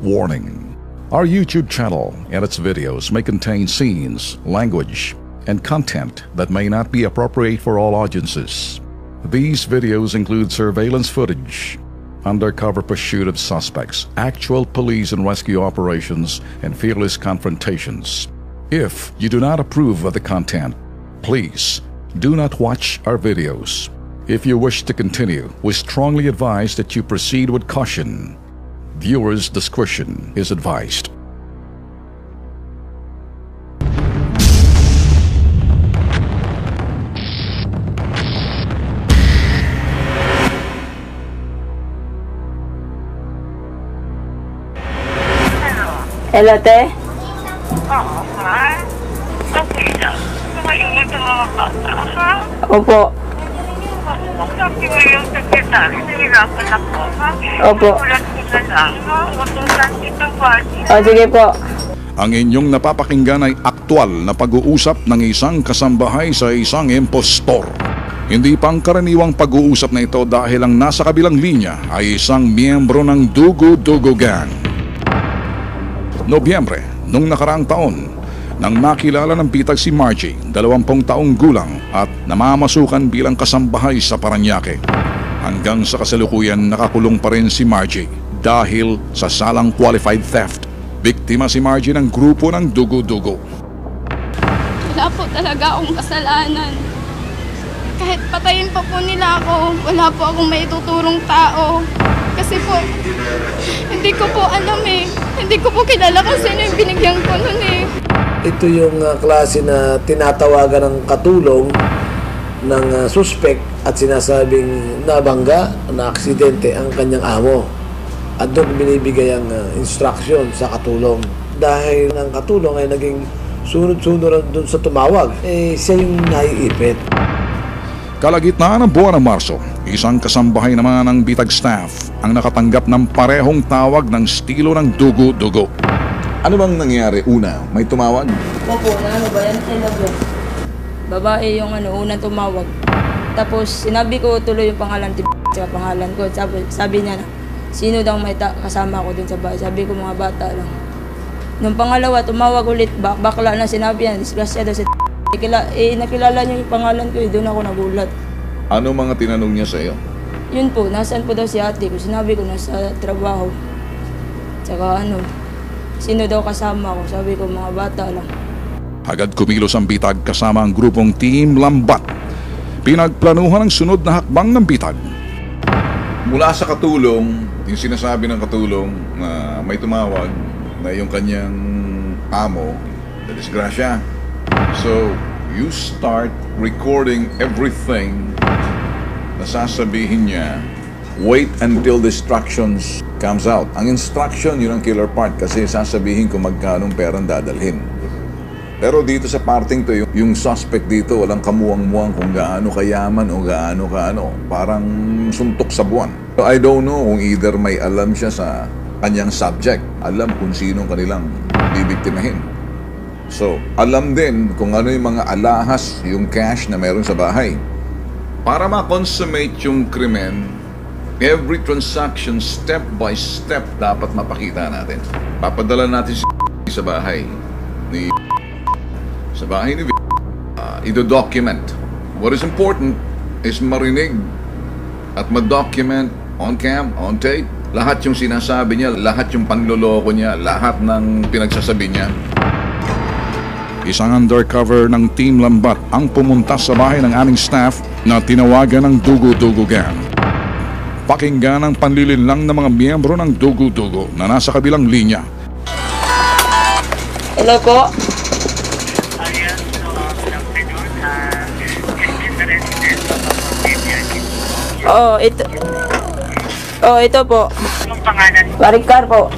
Warning: our YouTube channel and its videos may contain scenes, language, and content that may not be appropriate for all audiences. These videos include surveillance footage, undercover pursuit of suspects, actual police and rescue operations, and fearless confrontations. If you do not approve of the content, please do not watch our videos. If you wish to continue, we strongly advise that you proceed with caution. Viewers' discretion is advised. Hello, te? Oo, ha? Okay na. Maingat ang mga bata, ha? Opo. Sabi mo yung sekretary, nahirapan ako, ha? Opo. Ulat ko na lang, ha? Utusan kitang body. O, sige po. Ang inyong napapakinggan ay aktwal na pag-uusap ng isang kasambahay sa isang impostor. Hindi pangkaraniwang pag-uusap na ito dahil ang nasa kabilang linya ay isang miyembro ng Dugo-Dugo Gang. Nobyembre, nung nakaraang taon, nang nakilala ng bitag si Margie, 20 taong gulang at namamasukan bilang kasambahay sa Parañaque. Hanggang sa kasalukuyan nakakulong pa rin si Margie dahil sa salang qualified theft. Biktima si Margie ng grupo ng Dugo-Dugo. Wala po talaga akong kasalanan. Kahit patayin pa po nila ako, wala po akong maituturong tao. Kasi po, hindi ko po alam eh. Hindi ko po kilala kung sino yung binigyan ko nun eh. Ito yung klase na tinatawagan ng katulong ng suspect at sinasabing nabangga, na aksidente ang kanyang amo. At doon binibigay ang instruction sa katulong. Dahil ang katulong ay naging sunod-sunod doon sa tumawag, siya yung naiipit. Kalagitnaan ng buwan ng Marso, isang kasambahay naman ng bitag staff ang nakatanggap ng parehong tawag ng estilo ng Dugo-Dugo. Ano bang nangyari? Una, may tumawag? Opo, ano ba yan? Hello, babae yung unang tumawag. Tapos sinabi ko tuloy yung pangalan, sa pangalan ko. Sabi niya na, sino daw may kasama ko dun sa bahay? Sabi ko, mga bata lang. Nung pangalawa, tumawag ulit, bakla na sinabi niya, disgrasya daw sa nakilala niyo yung pangalan ko, doon ako nagulat. Ano mga tinanong niya sa iyo? Yun po, nasaan po daw si ate ko? Sinabi ko, nasa trabaho. Tsaka sino daw kasama ko? Sabi ko, mga bata lang. Agad kumilos ang bitag kasama ang grupong Team Lambat. Pinagplanuhan ang sunod na hakbang ng bitag. Mula sa katulong, yung sinasabi ng katulong na may tumawag na yung kanyang amo, na disgrasya. So, you start recording everything na sasabihin niya. Wait until the instructions comes out. Ang instruction, yun ang killer part kasi sasabihin kung magkanong perang dadalhin. Pero dito sa parting to, yung suspect dito, walang kamuwang-muwang kung gaano kayaman o gaano kaano. Parang suntok sa buwan. So, I don't know kung either may alam siya sa kanyang subject. Alam kung sinong kanilang bibiktimahin. So, alam din kung ano yung mga alahas, yung cash na meron sa bahay. Para ma-consummate yung krimen, every transaction, step by step, dapat mapakita natin. Papadala natin sa bahay ni ido-document. What is important is marinig at ma-document on cam, on tape, lahat yung sinasabi niya, lahat yung panloloko niya, lahat ng pinagsasabi niya. Isang undercover ng Team Lambat ang pumunta sa bahay ng aming staff na tinawagan ng Dugo-Dugo Gang. Pakinggan ang panlilinlang ng mga miyembro ng Dugo-Dugo na nasa kabilang linya. Hello po. Ayan, so, good afternoon. Is the resident of Ito po. Anong pangalan? Maricar po.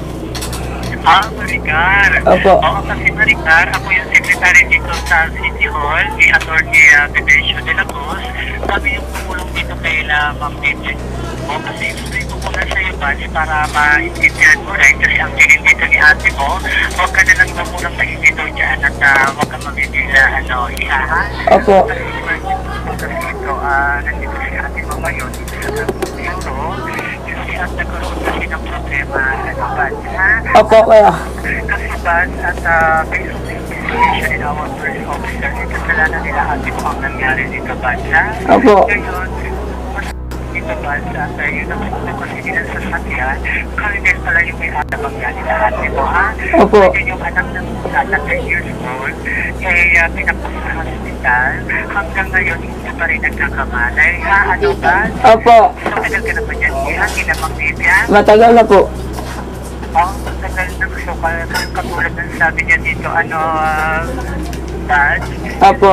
Maricar. Opo. Oo, kasi Maricar, ako yung secretary dito sa City Hall, ni Atty. Fidencio de la Cruz. Kami yung tumulong dito kay Ma'am Vivian. O, kasi gusto ko muna sa iyo, Bats, para maintindihan mo rin. Kasi ang tingin dito ni ate mo, huwag ka na lang na munang mahingi doon dyan at huwag ka mabibila, ihahan. Opo. Kasi ito, nandito si ate mo ngayon, dito sa bureau. Kasi at nagkaroon kasi ng problema, Bats, ha? Opo, kuya. Kasi Bats at based on the investigation in our first officer, kasalanan nila ate mo ang nangyari dito, Bats, ha? Opo. Ngayon, dito, Bats, at yun ang una kasi nila sa sakyan, Colonel pala yung may atabang yan nila ate mo, ha? Opo. Ngayon yung anak ng bata, 10 years old, pinakpas sa hospital, hanggang ngayon hindi pa rin nagkakamalay, ha? Ano, Bats? Opo. So, tagal ka na ba dyan, ha? Ginamang bibya? Matagal na po. Oh, tagal na gusto ka, katulad ng sabi niya dito, Bats? Opo.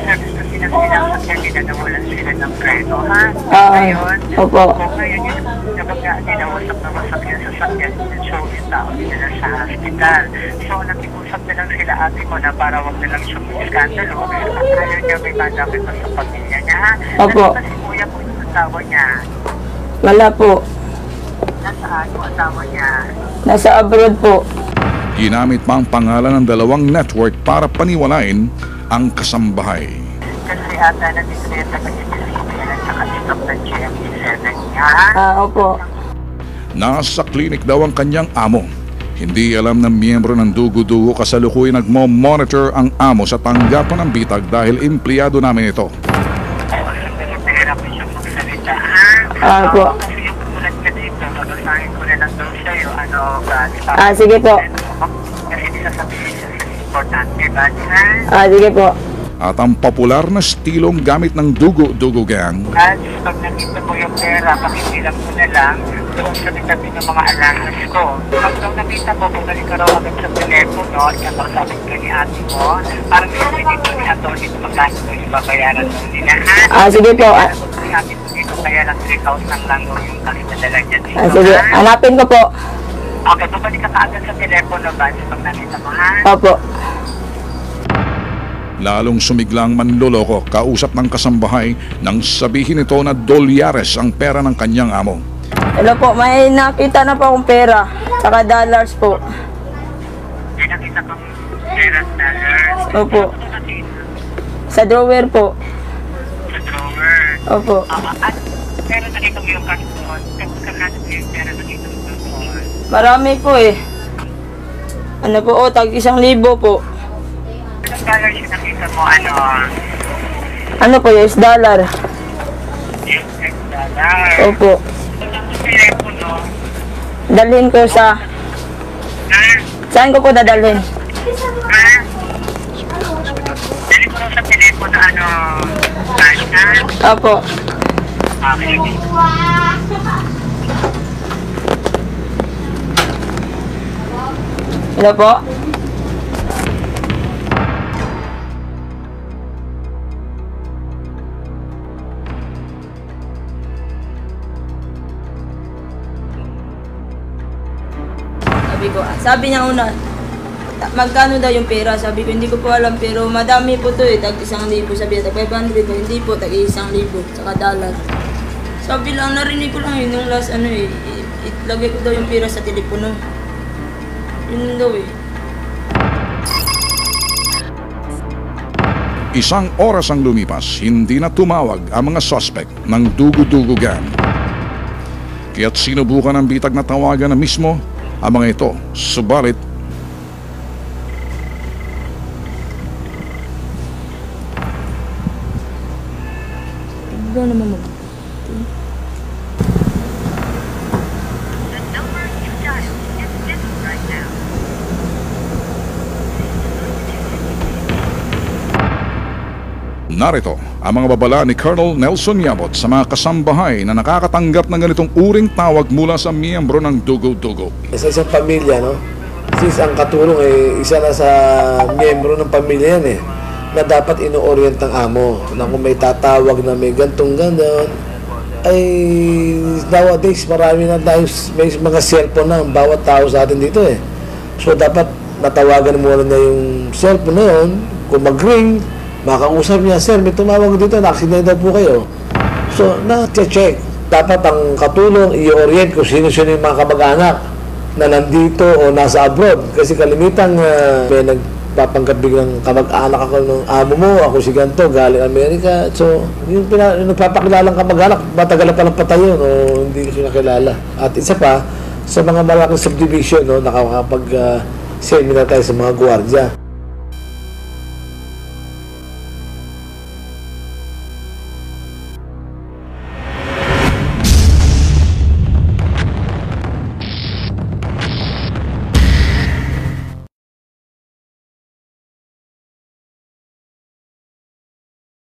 Service na sinasakyan nila na walang sila ng preno, ha? Ah, Ngayon, opo. kung ngayon yung nabagaan nila, wasak na wasak yung sasakyan, so yung tao nila sa hospital. So, nag-iusap na lang sila ate mo na para wag na lang siyang iskandalo at ayaw niya may madamit pa sa pamilya niya, ha? Opo. Nasa si kuya po yung asawa niya. Wala po. Nasaan yung asawa niya? Nasa abroad po. Ginamit pa ang pangalan ng dalawang network para paniwalain ang kasambahay. Kasi ata nandito na yung taga-Ibilibin at saka stop ng GMP7 niya. Opo. Nasa klinik daw ang kanyang amo. Hindi alam ng miyembro ng Dugo-Dugo kasalukuyan nagmo-monitor ang amo sa tanggapan ng bitag dahil empleyado namin ito. Oo, nahirap siyang magsalita. Opo. Kasi yung tulad ka dito, babasahin ko na lang daw sa'yo, Sige po. Kasi nilasabihin siya sa importante, ba? Sige po. At ang popular na stilong gamit ng Dugo-Dugo Gang, At pag nakita mo yung pera, pakikilang mo na lang doon sa tabi ng mga alahas ko. Pag daw nakita mo, bumalik ka raw agad sa telepono at kapagsabi ka ni ate mo, parang sabi dito ni Atty. Magkano ko yung babayaran mo nila, ha? Sige po. Sabi ko dito, kaya lang 3,000 lang yung kakitadala niya dito, Sige, ha? hanapin ko po. Okay, bumalik ka kaagad sa telepono, ba? Pag nakita mo, ha? Opo. lalong sumiglang manloloko kausap ng kasambahay nang sabihin nito na dolyares ang pera ng kanyang amo. Hello po, may nakita na po akong pera, saka dollars po. May nakita kang pera at dollars. Opo. Ano nakita? Sa drawer po. Sa drawer. Opo. At pera nakita mo yung cash doon. Tapos kakasap mo yung pera nakita mo doon. Marami po eh. Ano po, tag 1,000 po. Anong dollars yung nakita mo? Ano po, US dollar. US dollar. Opo. Tapos telepono. Dalhin ko sa... Saan ko po dadalhin? Dali ko sa telepono, cash na? Opo. Okay. Hello po? Sabi niya una, magkano daw yung pera? Sabi ko, hindi ko po alam, pero madami po to eh, tag 1,000. Sabi niya, tag 500 na, hindi po, tag 1,000, saka dollar. Sabi lang, narinig ko lang yun, nung last itlagay ko daw yung pera sa telepono. Yun daw eh. Isang oras ang lumipas, hindi na tumawag ang mga suspect ng Dugo-Dugo Gang. Kaya't sinubukan ng bitag na tawagan na mismo ang mga ito, subalit Ikaw naman mo. narito ang mga babala ni Colonel Nelson Yabot sa mga kasambahay na nakakatanggap ng ganitong uring tawag mula sa miyembro ng Dugo-Dugo. Sa isang pamilya, no? Since ang katulong isa na sa miyembro ng pamilya yan na dapat ino-orient ang amo na kung may tatawag na may gantong ganon ay nowadays marami na tayo, may mga cellphone na ang bawat tao sa atin dito so dapat natawagan muna na yung cellphone na yun, kung mag-ring makausap niya, sir, may tumawag dito, na-accident daw po kayo. So, na-check. Dapat ang katulong, i-orient kung sino-sino yung mga kamag-anak na nandito o nasa abroad. Kasi kalimitang may nagpapanggap biglang kamag-anak ako ng amo mo, ako si ganito, galing Amerika. So, yung nagpapakilalang kamag-anak, matagal na palang patay yun o hindi ko siya nakilala. At isa pa, sa mga malaking subdivision, no, nakakapag seminar tayo sa mga gwardiya.